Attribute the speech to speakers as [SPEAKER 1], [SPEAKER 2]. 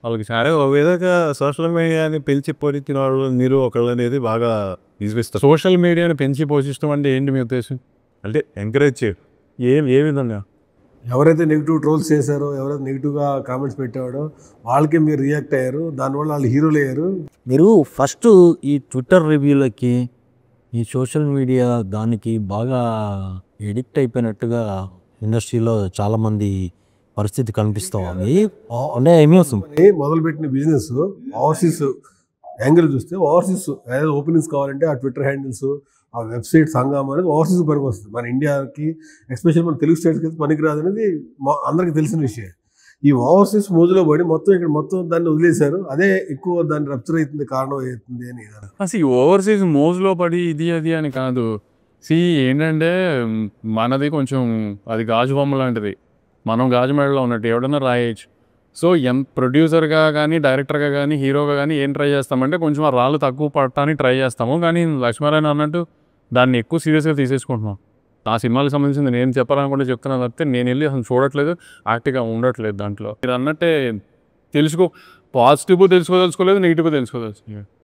[SPEAKER 1] వాళ్ళకి సరే ఒక విధంగా సోషల్ మీడియాని పెంచి పోషించిన వాళ్ళు మీరు ఒకళ్ళు అనేది బాగా వినిపిస్తారు.
[SPEAKER 2] సోషల్ మీడియాని పెంచి పోషిస్తాం అంటే ఏంటి మీ ఉద్దేశం?
[SPEAKER 1] అంటే ఎంకరేజ్ చేయరు. ఏ విధంగా?
[SPEAKER 3] ఎవరైతే నెగిటివ్ ట్రోల్స్ చేశారో, ఎవరైతే నెగిటివ్గా కామెంట్స్ పెట్టాడో వాళ్ళకే మీరు రియాక్ట్ అయ్యారు. దానివల్ల వాళ్ళు హీరోలు అయ్యారు.
[SPEAKER 4] మీరు ఫస్ట్ ఈ ట్విట్టర్ రివ్యూలకి ఈ సోషల్ మీడియా దానికి బాగా ఎడిక్ట్ అయిపోయినట్టుగా ఇండస్ట్రీలో చాలామంది పరిస్థితి కనిపిస్తాం. అవి అంటే ఏమీ వస్తుంది
[SPEAKER 3] మొదలుపెట్టిన బిజినెస్ ఓవర్సీస్ యాంగిల్ చూస్తే ఓవర్సీస్ ఏదైనా ఓపెనింగ్స్ కావాలంటే ఆ ట్విట్టర్ హ్యాండిల్స్, ఆ వెబ్సైట్ సంఘం అనేది ఓవర్సీస్ పనికి వస్తుంది. మన ఇండియాకి ఎస్పెషల్లీ మన తెలుగు స్టేట్స్కి అయితే పనికిరాదు అనేది అందరికీ తెలిసిన విషయం. ఈ ఓవర్సీస్ మోజులో పడి మొత్తం దాన్ని వదిలేశారు. అదే ఎక్కువ దాన్ని రప్చర్ అవుతుంది, కారణం అవుతుంది అని.
[SPEAKER 2] అసలు ఓవర్సీస్ మోజులో పడి ఇది అది అని కాదు. ఏంటంటే మనది కొంచెం అది గాజు బొమ్మ లాంటిది. మనం గాజు మెడలో ఉన్నట్టు ఎవడన్నా రాయొచ్చు. సో ప్రొడ్యూసర్గా కానీ, డైరెక్టర్గా కానీ, హీరోగా కానీ ఏం ట్రై చేస్తామంటే కొంచెం ఆ రాళ్ళు తక్కువ పడటానికి ట్రై చేస్తాము. కానీ లక్ష్మీనారాయణ అన్నట్టు దాన్ని ఎక్కువ సీరియస్గా తీసేసుకుంటున్నాం. ఆ సినిమాలకు సంబంధించింది నేను చెప్పాలనుకుంటే చెప్తున్నాను తప్పితే నేను వెళ్ళి అసలు చూడట్లేదు, యాక్టివ్గా ఉండట్లేదు దాంట్లో. మీరు అన్నట్టే పాజిటివ్ తెలుసుకోదలుచుకోలేదు, నెగిటివ్ తెలుసుకోదలుచుకోలేదు.